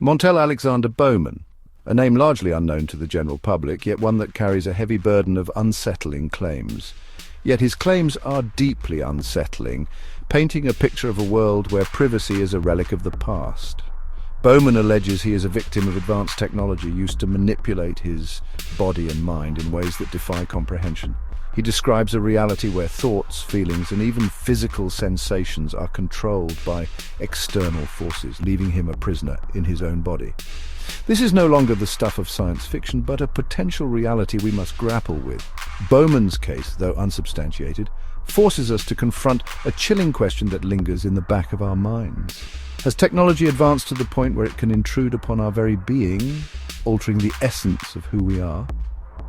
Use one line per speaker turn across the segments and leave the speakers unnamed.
Montel Alexander Bowman, a name largely unknown to the general public, yet one that carries a heavy burden of unsettling claims. Yet his claims are deeply unsettling, painting a picture of a world where privacy is a relic of the past. Bowman alleges he is a victim of advanced technology used to manipulate his body and mind in ways that defy comprehension. He describes a reality where thoughts, feelings, and even physical sensations are controlled by external forces, leaving him a prisoner in his own body. This is no longer the stuff of science fiction, but a potential reality we must grapple with. Bowman's case, though unsubstantiated, forces us to confront a chilling question that lingers in the back of our minds. Has technology advanced to the point where it can intrude upon our very being, altering the essence of who we are?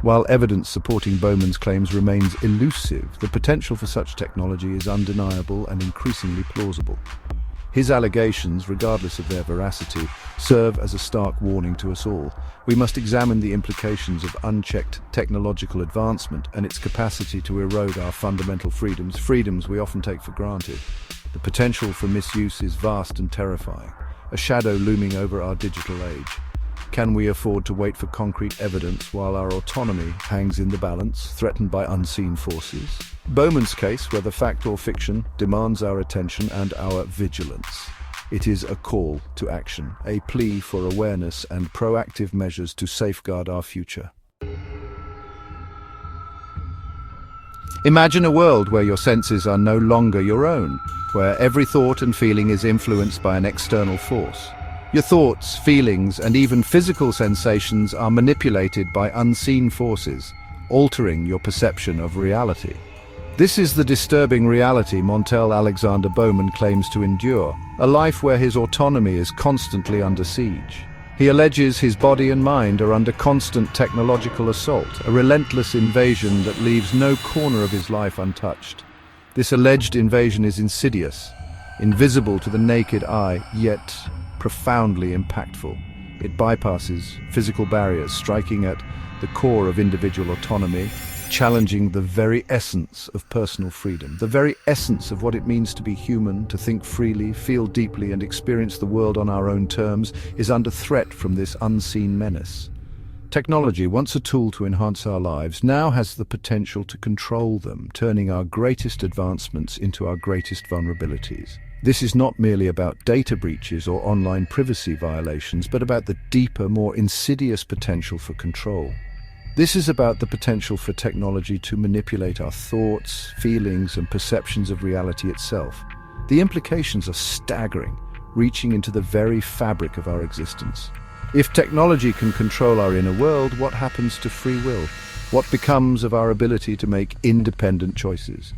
While evidence supporting Bowman's claims remains elusive, the potential for such technology is undeniable and increasingly plausible. His allegations, regardless of their veracity, serve as a stark warning to us all. We must examine the implications of unchecked technological advancement and its capacity to erode our fundamental freedoms we often take for granted. The potential for misuse is vast and terrifying, a shadow looming over our digital age. Can we afford to wait for concrete evidence while our autonomy hangs in the balance, threatened by unseen forces? Bowman's case, whether fact or fiction, demands our attention and our vigilance. It is a call to action, a plea for awareness and proactive measures to safeguard our future. Imagine a world where your senses are no longer your own, where every thought and feeling is influenced by an external force. Your thoughts, feelings, and even physical sensations are manipulated by unseen forces, altering your perception of reality. This is the disturbing reality Montel Alexander Bowman claims to endure, a life where his autonomy is constantly under siege. He alleges his body and mind are under constant technological assault, a relentless invasion that leaves no corner of his life untouched. This alleged invasion is insidious, invisible to the naked eye, yet profoundly impactful. It bypasses physical barriers, striking at the core of individual autonomy, challenging the very essence of personal freedom, the very essence of what it means to be human, to think freely, feel deeply, and experience the world on our own terms, is under threat from this unseen menace. Technology, once a tool to enhance our lives, now has the potential to control them, turning our greatest advancements into our greatest vulnerabilities. This is not merely about data breaches or online privacy violations, but about the deeper, more insidious potential for control. This is about the potential for technology to manipulate our thoughts, feelings, and perceptions of reality itself. The implications are staggering, reaching into the very fabric of our existence. If technology can control our inner world, what happens to free will? What becomes of our ability to make independent choices?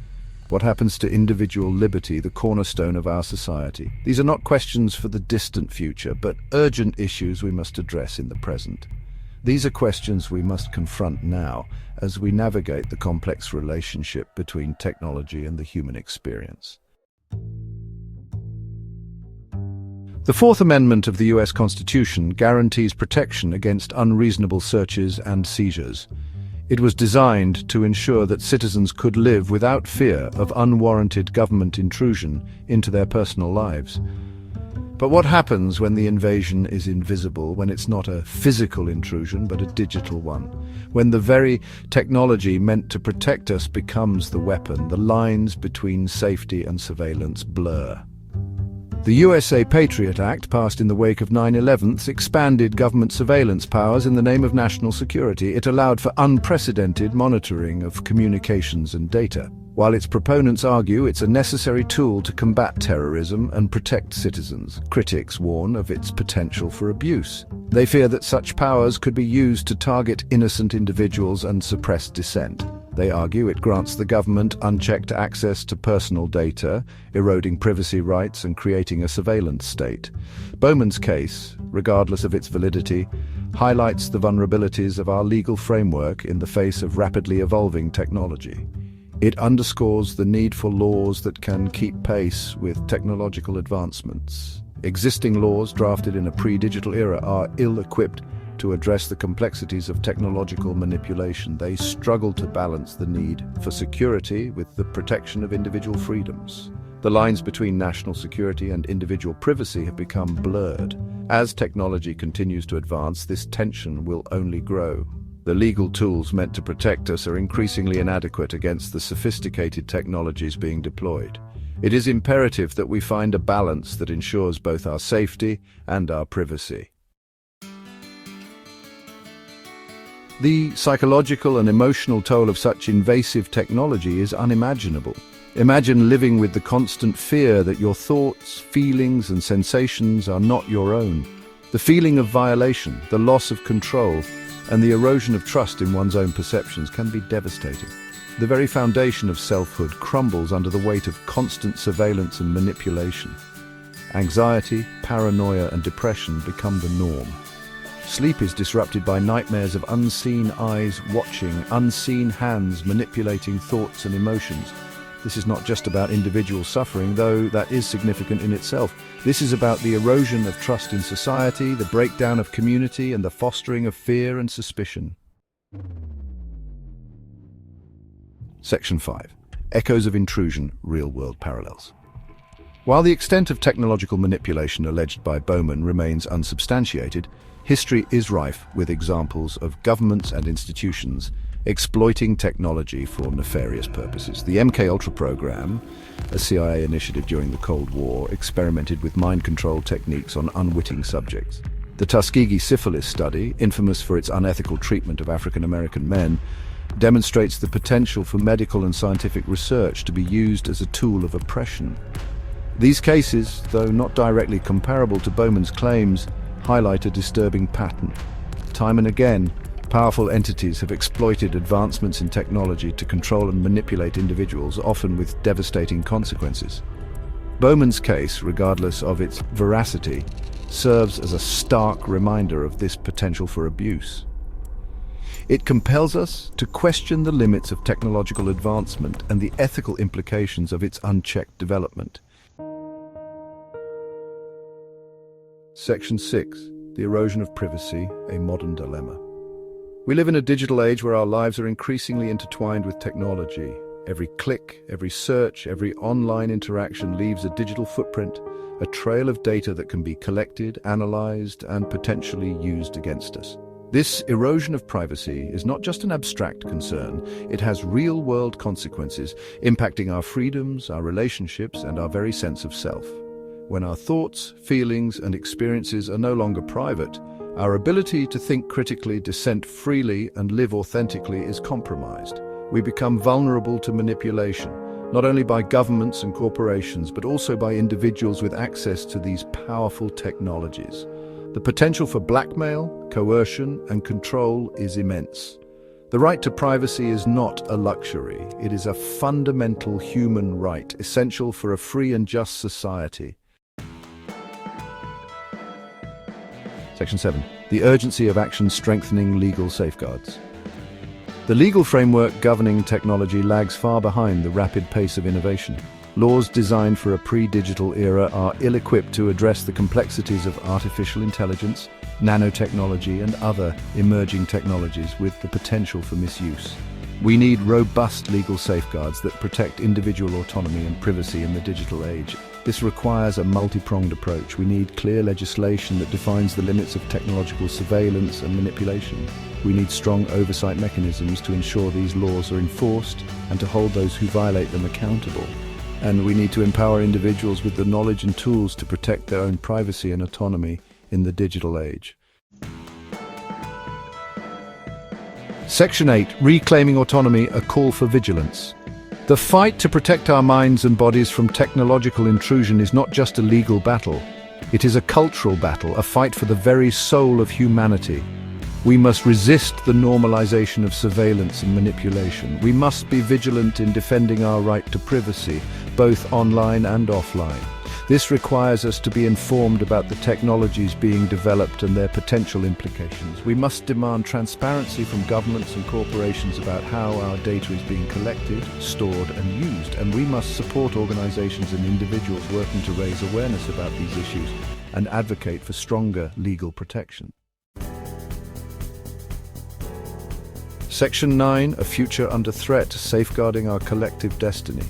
What happens to individual liberty, the cornerstone of our society? These are not questions for the distant future, but urgent issues we must address in the present. These are questions we must confront now as we navigate the complex relationship between technology and the human experience. The Fourth Amendment of the US Constitution guarantees protection against unreasonable searches and seizures. It was designed to ensure that citizens could live without fear of unwarranted government intrusion into their personal lives. But what happens when the invasion is invisible, when it's not a physical intrusion but a digital one? When the very technology meant to protect us becomes the weapon, the lines between safety and surveillance blur. The USA Patriot Act, passed in the wake of 9/11, expanded government surveillance powers in the name of national security. It allowed for unprecedented monitoring of communications and data. While its proponents argue it's a necessary tool to combat terrorism and protect citizens, critics warn of its potential for abuse. They fear that such powers could be used to target innocent individuals and suppress dissent. They argue it grants the government unchecked access to personal data, eroding privacy rights and creating a surveillance state. Bowman's case, regardless of its validity, highlights the vulnerabilities of our legal framework in the face of rapidly evolving technology. It underscores the need for laws that can keep pace with technological advancements. Existing laws drafted in a pre-digital era are ill-equipped to address the complexities of technological manipulation. They struggle to balance the need for security with the protection of individual freedoms. The lines between national security and individual privacy have become blurred. As technology continues to advance, this tension will only grow. The legal tools meant to protect us are increasingly inadequate against the sophisticated technologies being deployed. It is imperative that we find a balance that ensures both our safety and our privacy. The psychological and emotional toll of such invasive technology is unimaginable. Imagine living with the constant fear that your thoughts, feelings, and sensations are not your own. The feeling of violation, the loss of control, and the erosion of trust in one's own perceptions can be devastating. The very foundation of selfhood crumbles under the weight of constant surveillance and manipulation. Anxiety, paranoia, and depression become the norm. Sleep is disrupted by nightmares of unseen eyes watching, unseen hands manipulating thoughts and emotions. This is not just about individual suffering, though that is significant in itself. This is about the erosion of trust in society, the breakdown of community, and the fostering of fear and suspicion. Section 5. Echoes of intrusion, real-world parallels. While the extent of technological manipulation alleged by Bowman remains unsubstantiated, history is rife with examples of governments and institutions exploiting technology for nefarious purposes. The MKUltra program, a CIA initiative during the Cold War, experimented with mind control techniques on unwitting subjects. The Tuskegee syphilis study, infamous for its unethical treatment of African American men, demonstrates the potential for medical and scientific research to be used as a tool of oppression. These cases, though not directly comparable to Bowman's claims, highlight a disturbing pattern. Time and again, powerful entities have exploited advancements in technology to control and manipulate individuals, often with devastating consequences. Bowman's case, regardless of its veracity, serves as a stark reminder of this potential for abuse. It compels us to question the limits of technological advancement and the ethical implications of its unchecked development. Section 6. The erosion of privacy, a modern dilemma. We live in a digital age where our lives are increasingly intertwined with technology. Every click, every search, every online interaction leaves a digital footprint, a trail of data that can be collected, analyzed, and potentially used against us. This erosion of privacy is not just an abstract concern, it has real-world consequences, impacting our freedoms, our relationships, and our very sense of self. When our thoughts, feelings, and experiences are no longer private, our ability to think critically, dissent freely, and live authentically is compromised. We become vulnerable to manipulation, not only by governments and corporations, but also by individuals with access to these powerful technologies. The potential for blackmail, coercion, and control is immense. The right to privacy is not a luxury. It is a fundamental human right, essential for a free and just society. Section 7. The urgency of action strengthening legal safeguards. The legal framework governing technology lags far behind the rapid pace of innovation. Laws designed for a pre-digital era are ill-equipped to address the complexities of artificial intelligence, nanotechnology, and other emerging technologies with the potential for misuse. We need robust legal safeguards that protect individual autonomy and privacy in the digital age. This requires a multi-pronged approach. We need clear legislation that defines the limits of technological surveillance and manipulation. We need strong oversight mechanisms to ensure these laws are enforced and to hold those who violate them accountable. And we need to empower individuals with the knowledge and tools to protect their own privacy and autonomy in the digital age. Section 8. Reclaiming autonomy, a call for vigilance. The fight to protect our minds and bodies from technological intrusion is not just a legal battle. It is a cultural battle, a fight for the very soul of humanity. We must resist the normalization of surveillance and manipulation. We must be vigilant in defending our right to privacy, both online and offline. This requires us to be informed about the technologies being developed and their potential implications. We must demand transparency from governments and corporations about how our data is being collected, stored, and used. And we must support organizations and individuals working to raise awareness about these issues and advocate for stronger legal protection. Section 9, a future under threat, safeguarding our collective destiny.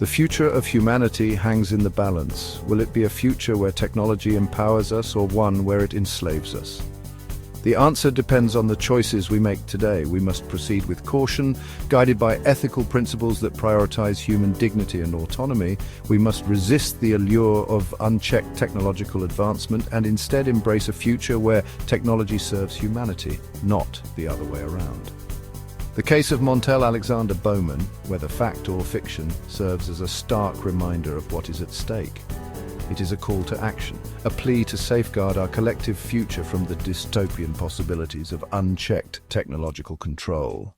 The future of humanity hangs in the balance. Will it be a future where technology empowers us or one where it enslaves us? The answer depends on the choices we make today. We must proceed with caution, guided by ethical principles that prioritize human dignity and autonomy. We must resist the allure of unchecked technological advancement and instead embrace a future where technology serves humanity, not the other way around. The case of Montel Alexander Bowman, whether fact or fiction, serves as a stark reminder of what is at stake. It is a call to action, a plea to safeguard our collective future from the dystopian possibilities of unchecked technological control.